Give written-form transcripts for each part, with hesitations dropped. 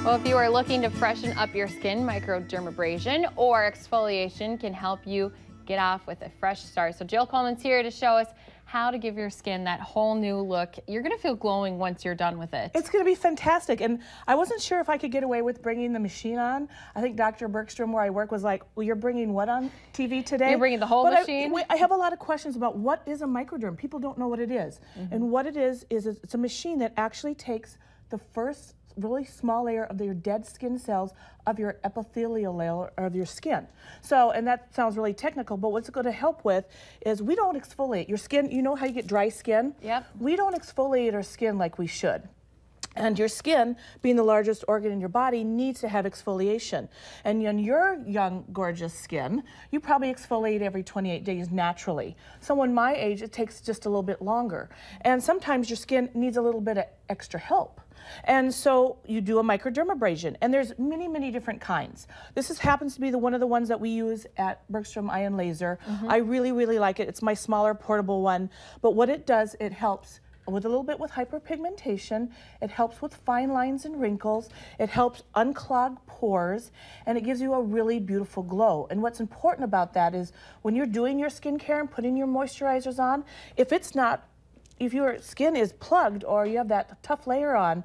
Well, if you are looking to freshen up your skin, microdermabrasion or exfoliation can help you get off with a fresh start. So Jill Coleman's here to show us how to give your skin that whole new look. You're going to feel glowing once you're done with it. It's going to be fantastic. And I wasn't sure if I could get away with bringing the machine on. I think Dr. Bergstrom, where I work, was like, well, you're bringing what on TV today? You're bringing the whole machine? I have a lot of questions about what is a microderm. People don't know what it is. And what it is it's a machine that actually takes the first really small layer of your dead skin cells of your epithelial layer of your skin. So, and that sounds really technical, but what's it going to help with is we don't exfoliate your skin. You know how you get dry skin? Yep. We don't exfoliate our skin like we should. And your skin, being the largest organ in your body, needs to have exfoliation. And in your young, gorgeous skin, you probably exfoliate every 28 days naturally. Someone my age, it takes just a little bit longer. And sometimes your skin needs a little bit of extra help. And so you do a microdermabrasion, and there's many, many different kinds. This happens to be one of the ones that we use at Bergstrom Ion Laser. I really, really like it. It's my smaller portable one. But what it does, it helps with a little bit with hyperpigmentation. It helps with fine lines and wrinkles. It helps unclog pores, and it gives you a really beautiful glow. And what's important about that is when you're doing your skincare and putting your moisturizers on, if your skin is plugged or you have that tough layer on,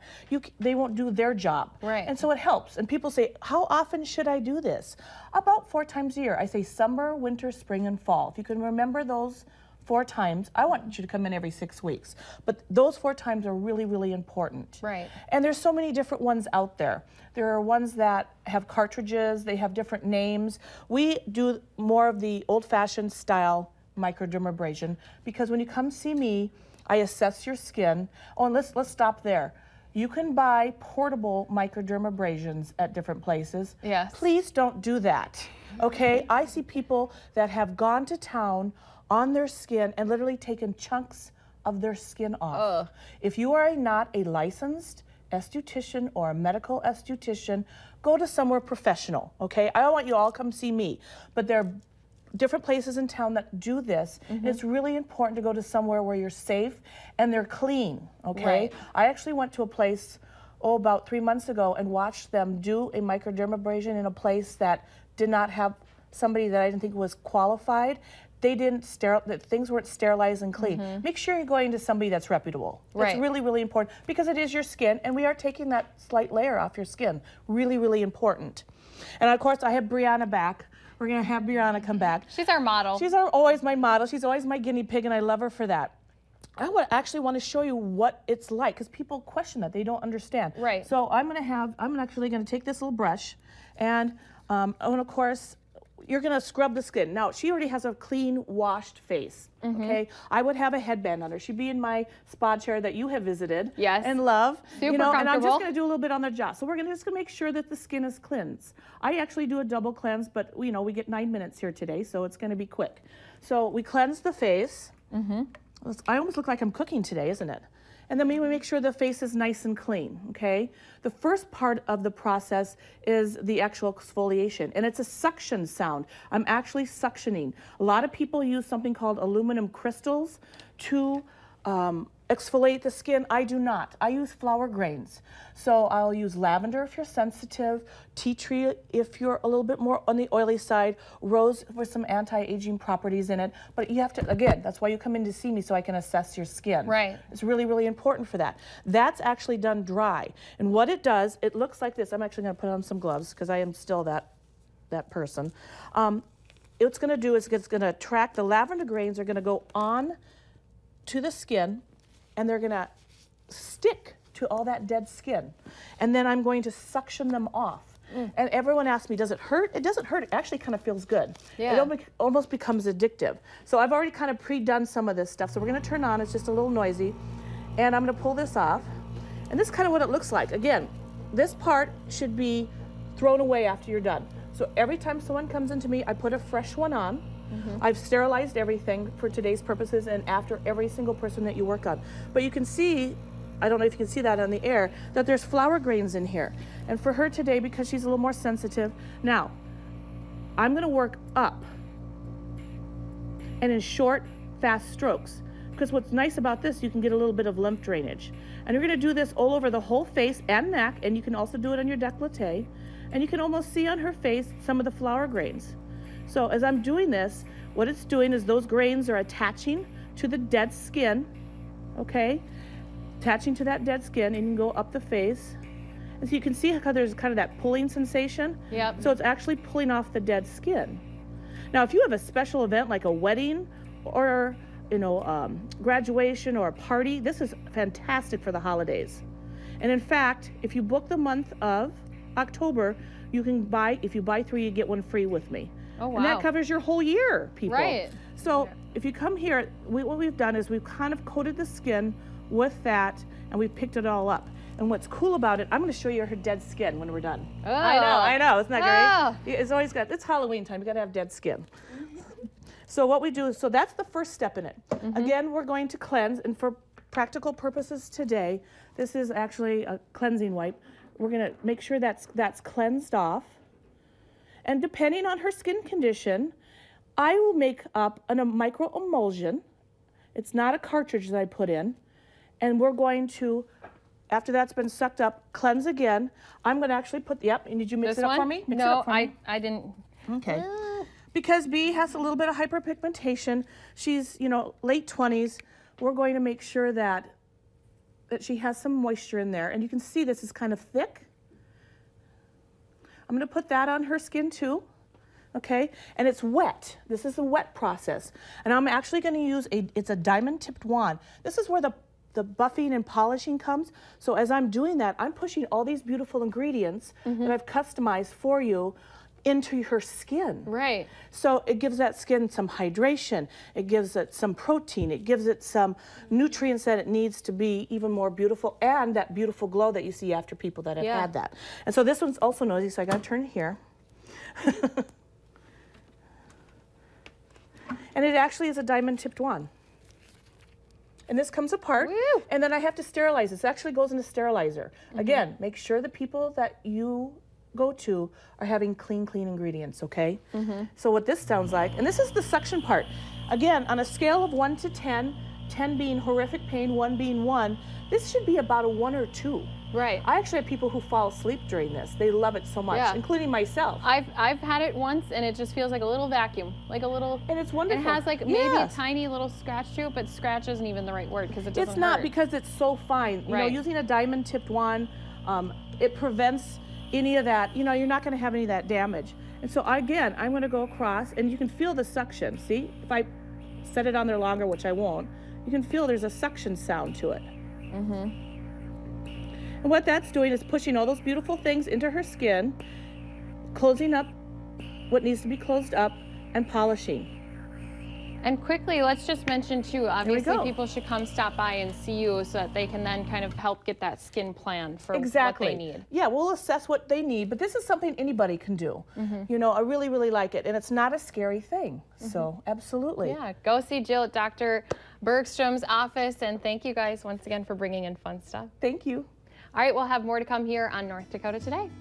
they won't do their job. Right. And so it helps. And people say, how often should I do this? About 4 times a year. I say summer, winter, spring, and fall. If you can remember those 4 times, I want you to come in every 6 weeks. But those 4 times are really, really important. Right. And there's so many different ones out there. There are ones that have cartridges, they have different names. We do more of the old-fashioned style microdermabrasion because when you come see me, I assess your skin. Oh, and let's stop there. You can buy portable microdermabrasions at different places. Yes. Please don't do that, okay? I see people that have gone to town on their skin and literally taken chunks of their skin off. Ugh. If you are not a licensed esthetician or a medical esthetician, go to somewhere professional, okay? I don't want you all come see me, but there are different places in town that do this. It's really important to go to somewhere where you're safe and they're clean, okay? Right. I actually went to a place, about 3 months ago and watched them do a microdermabrasion in a place that did not have somebody that I didn't think was qualified. They didn't things weren't sterilized and clean. Make sure you're going to somebody that's reputable. That's Right. really, really important because it is your skin and we are taking that slight layer off your skin. Really, really important. And of course, I have Brianna back. We're gonna have Brianna come back. She's our model. She's always my model. She's always my guinea pig and I love her for that. I would actually want to show you what it's like because people question that, they don't understand. Right. So I'm actually gonna take this little brush and of course, you're gonna scrub the skin. Now, she already has a clean, washed face, okay? I would have a headband on her. She'd be in my spa chair that you have visited Yes. and love. Super And I'm comfortable. just gonna do a little bit on the jaw. So we're just gonna make sure that the skin is cleansed. I actually do a double cleanse, but we get 9 minutes here today, so it's gonna be quick. So we cleanse the face. I almost look like I'm cooking today, isn't it? And then we make sure the face is nice and clean, okay? The first part of the process is the actual exfoliation, and it's a suction sound. I'm actually suctioning. A lot of people use something called aluminum crystals to exfoliate the skin. I do not. I use flower grains. So I'll use lavender if you're sensitive, tea tree if you're a little bit more on the oily side, rose with some anti-aging properties in it. But you have to, again, that's why you come in to see me so I can assess your skin. Right. It's really, really important for that. That's actually done dry. And what it does, it looks like this. I'm actually going to put on some gloves because I am still that person. It's going to do is it's going to track the lavender grains are going to go on to the skin and they're going to stick to all that dead skin. And then I'm going to suction them off. And everyone asks me, does it hurt? It doesn't hurt. It actually kind of feels good. Yeah. It almost becomes addictive. So I've already kind of pre-done some of this stuff. So we're going to turn on. It's just a little noisy. And I'm going to pull this off. And this is kind of what it looks like. Again, this part should be thrown away after you're done. So every time someone comes into me, I put a fresh one on. I've sterilized everything for today's purposes and after every single person that you work on. But you can see, I don't know if you can see that on the air, that there's flower grains in here. And for her today, because she's a little more sensitive, now, I'm gonna work up and in short, fast strokes. because what's nice about this, you can get a little bit of lymph drainage. And you're going to do this all over the whole face and neck, and you can also do it on your décolleté. And you can almost see on her face some of the flower grains. So as I'm doing this, what it's doing is those grains are attaching to the dead skin, okay? Attaching to that dead skin, and you can go up the face. And so you can see how there's kind of that pulling sensation. Yep. So it's actually pulling off the dead skin. Now, if you have a special event like a wedding or graduation or a party, this is fantastic for the holidays. And in fact, if you book the month of October, you can buy, if you buy 3, you get 1 free with me. Oh, wow. And that covers your whole year, people. Right. So if you come here, what we've done is we've kind of coated the skin with that, and we've picked it all up. And what's cool about it, I'm going to show you her dead skin when we're done. Oh. I know, isn't that great? Oh. It's always got, it's Halloween time, you got to have dead skin. So what we do is, so that's the first step in it. Again, we're going to cleanse, and for practical purposes today, this is actually a cleansing wipe. We're going to make sure that's cleansed off. And depending on her skin condition, I will make up a micro emulsion. It's not a cartridge that I put in. And we're going to, after that's been sucked up, cleanse again. I'm going to actually put, yep, and did you mix it up for me? Mix it No, up for me? I didn't. Okay. Because B has a little bit of hyperpigmentation, she's, late 20s, we're going to make sure that she has some moisture in there. And you can see this is kind of thick. I'm going to put that on her skin too, okay? And it's wet. This is a wet process. And I'm actually going to use it's a diamond-tipped wand. This is where the buffing and polishing comes. So as I'm doing that, I'm pushing all these beautiful ingredients that I've customized for you into her skin. Right. So it gives that skin some hydration, it gives it some protein, it gives it some nutrients that it needs to be even more beautiful, and that beautiful glow that you see after people that have had that. And so this one's also noisy, so I gotta turn it here. And it actually is a diamond-tipped wand. And this comes apart, and then I have to sterilize. This actually goes in a sterilizer. Again, make sure the people that you go to are having clean ingredients, okay? So what this sounds like, and this is the suction part. Again, on a scale of 1 to 10, 10 being horrific pain, 1 being 1, this should be about a 1 or 2. Right. I actually have people who fall asleep during this. They love it so much, including myself. I've had it once, and it just feels like a little vacuum, like a little. And it's wonderful. It has like maybe a tiny little scratch to it, but scratch isn't even the right word because it doesn't It's not hurt. because it's so fine. You know, using a diamond-tipped wand, it prevents any of that. You know, you're not going to have any of that damage. And so again, I'm going to go across, and you can feel the suction. See, if I set it on there longer, which I won't, you can feel there's a suction sound to it. And what that's doing is pushing all those beautiful things into her skin, closing up what needs to be closed up, and polishing. And quickly, let's just mention too, obviously people should come stop by and see you so that they can then kind of help get that skin plan for what they need. Yeah, we'll assess what they need, but this is something anybody can do. You know, I really, really like it, and it's not a scary thing, so absolutely. Yeah, go see Jill at Dr. Bergstrom's office, and thank you guys once again for bringing in fun stuff. Thank you. All right, we'll have more to come here on North Dakota Today.